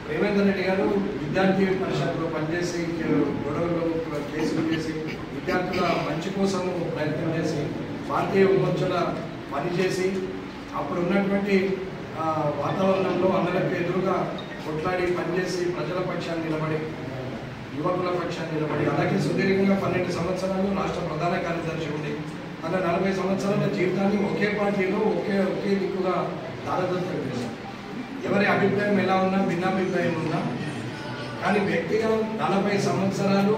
ప్రేమేందర్ రెడ్డి గారు విద్యార్థి పరిషత్లో పనిచేసి గొడవలు కేసులు చేసి విద్యార్థుల మంచి కోసం ప్రయత్నం చేసి భారతీయ విమోచన పనిచేసి అప్పుడు ఉన్నటువంటి వాతావరణంలో అందరికి ఎదురుగా కొట్లాడి పనిచేసి ప్రజల పక్షాన్ని నిలబడి యువకుల పక్షాన్ని నిలబడి అలాగే సుదీర్ఘంగా 12 సంవత్సరాలు రాష్ట్ర ప్రధాన కార్యదర్శి ఉండి తన 40 సంవత్సరాల జీవితాన్ని ఒకే పార్టీలో ఒకే దిక్కుగా దారదత్తం చేశారు. ఎవరి అభిప్రాయం ఎలా ఉన్నా భిన్నాభిప్రాయం ఉన్నా కానీ వ్యక్తిగా 40 సంవత్సరాలు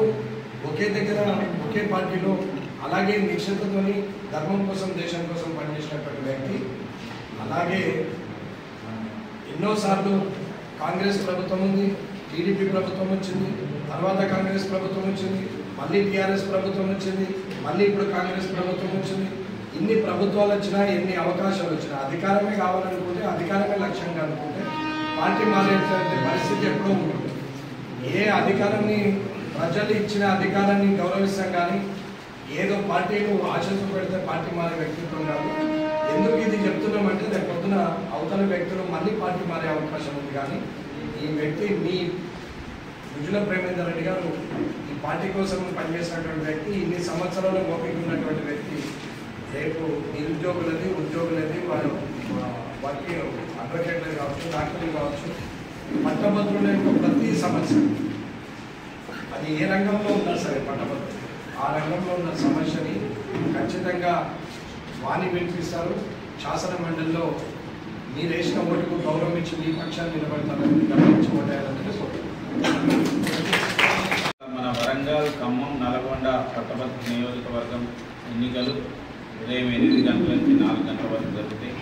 ఒకే దగ్గర ఒకే పార్టీలో అలాగే నిశ్చితతోని ధర్మం కోసం దేశం కోసం పనిచేసినటువంటి వ్యక్తి. అలాగే ఎన్నోసార్లు కాంగ్రెస్ ప్రభుత్వం ఉంది, టీడీపీ ప్రభుత్వం వచ్చింది, తర్వాత కాంగ్రెస్ ప్రభుత్వం వచ్చింది, మళ్ళీ టీఆర్ఎస్ ప్రభుత్వం వచ్చింది, మళ్ళీ ఇప్పుడు కాంగ్రెస్ ప్రభుత్వం వచ్చింది. ఇన్ని ప్రభుత్వాలు వచ్చినా ఎన్ని అవకాశాలు వచ్చినా అధికారమే కావాలనుకుంటే అధికారమే లక్ష్యంగా అనుకుంటే పార్టీ మారేటువంటి పరిస్థితి ఎప్పుడూ ఉంటుంది. ఏ అధికారాన్ని ప్రజలు ఇచ్చిన అధికారాన్ని గౌరవిస్తాం కానీ ఏదో పార్టీలు ఆశతో పెడితే పార్టీ మారే వ్యక్తిత్వం కాదు. ఎందుకు ఇది చెప్తున్నామంటే రేపు పొద్దున అవతల వ్యక్తులు మళ్ళీ పార్టీ మారే అవకాశం ఉంది. కానీ ఈ వ్యక్తి మీ భుజల ప్రేమేందర్ రెడ్డి గారు ఈ పార్టీ కోసం పనిచేసినటువంటి వ్యక్తి, ఇన్ని సంవత్సరాలు ఓపిక ఉన్నటువంటి వ్యక్తి. రేపు నిరుద్యోగులది ఉద్యోగులది వారికి అడ్వకేట్లు కావచ్చు, డాక్టర్లు కావచ్చు, పట్టభద్రుల యొక్క ప్రతి సమస్య అది ఏ రంగంలో ఉన్నా సరే పట్టభద్రులు ఆ రంగంలో ఉన్న సమస్యని ఖచ్చితంగా వాణి వినిపిస్తారు. శాసన మండలిలో మీరు వేసిన ఓటుకు గౌరవం ఇచ్చి మీ పక్షాన్ని నిలబడతారని గమనించి ఓటేయాలని మన వరంగల్, ఖమ్మం, నల్గొండ పట్టభద్రుల నియోజకవర్గం ఎన్నికలు ఉదయం 8 గంటల నుంచి 4 గంటల వరకు జరుగుతాయి.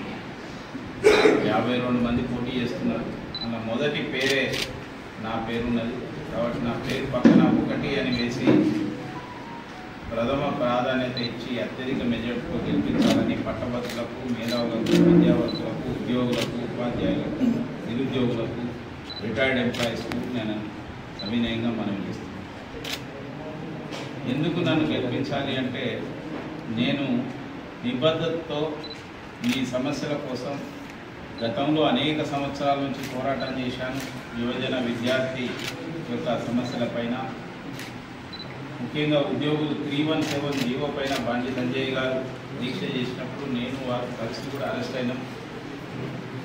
52 మంది పోటీ చేస్తున్నారు. అలా మొదటి పేరే నా పేరున్నది కాబట్టి నా పేరు పక్కన 1 అని వేసి ప్రథమ ప్రాధాన్యత ఇచ్చి అత్యధిక మెజార్టీతో గెలిపించాలని పట్టభద్రులకు, మేధావులకు, విద్యావంతులకు, ఉద్యోగులకు, ఉపాధ్యాయులకు, నిరుద్యోగులకు, రిటైర్డ్ ఎంప్లాయీస్కు నేను సవినయంగా మనం చేస్తున్నాను. ఎందుకు నన్ను గెలిపించాలి అంటే నేను నిబద్ధతతో మీ సమస్యల కోసం గతంలో అనేక సంవత్సరాల నుంచి పోరాటం చేశాను. యువజన విద్యార్థి యొక్క సమస్యలపైన, ముఖ్యంగా ఉద్యోగులు 317 జీవో పైన బండి సంజయ్ గారు దీక్ష చేసినప్పుడు నేను వారు కలిసి కూడా అరెస్ట్ అయినాం.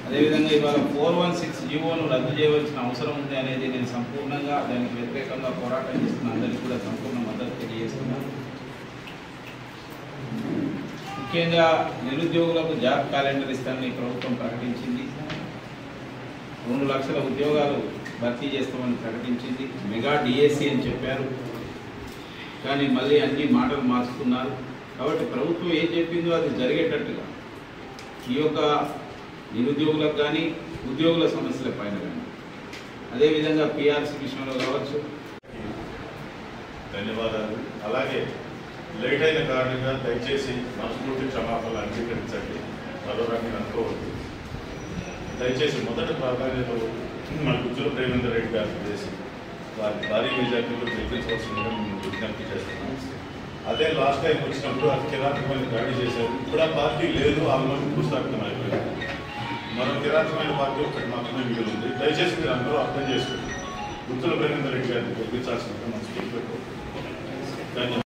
అదేవిధంగా ఇవాళ 416 జీవోను రద్దు చేయవలసిన అవసరం ఉంది అనేది నేను సంపూర్ణంగా దానికి వ్యతిరేకంగా పోరాటం చేస్తున్న అందరికీ కూడా సంపూర్ణ మద్దతు తెలియజేస్తున్నాను. ముఖ్యంగా నిరుద్యోగులకు జాబ్ క్యాలెండర్ ఇస్తానని ప్రభుత్వం ప్రకటించింది. 2 లక్షల ఉద్యోగాలు భర్తీ చేస్తామని ప్రకటించింది. మెగా డిఎస్సి అని చెప్పారు కానీ మళ్ళీ అన్ని మాటలు మార్చుకున్నారు. కాబట్టి ప్రభుత్వం ఏం చెప్పిందో అది జరిగేటట్టుగా ఈ యొక్క నిరుద్యోగులకు కానీ ఉద్యోగుల సమస్యల పైన కానీ అదేవిధంగా పిఆర్సీ విషయంలో కావచ్చు. ధన్యవాదాలు. అలాగే లేట్ అయిన కారణంగా దయచేసి మనస్ఫూర్తి క్షమాపణలు అంగీకరించండి. మరో రకంగా అనుకోవద్దు. దయచేసి మొదటి ప్రాధాన్యత మన భుజల ప్రేమేందర్ రెడ్డి గారికి చేసి వారి భారీ మెజార్టీలో గెలిపించవలసిందిగా మేము విజ్ఞప్తి చేస్తున్నాం. అదే లాస్ట్ టైం వచ్చినప్పుడు అది కిరాతకమైన దాడి చేశారు. ఇప్పుడు ఆ పార్టీ లేదు, ఆల్మోస్ట్ భూస్థాపితం అయిపోయింది. మరో కిరాతకమైన పార్టీ ఒకటి మాత్రమే మిగిలి ఉంది. దయచేసి మీరు అందరూ అర్థం చేసుకుంటారు. భుజల ప్రేమేందర్ రెడ్డి గారిని గెలిపించాల్సిందిగా మనం స్పీక్ పెట్టుకోవాలి.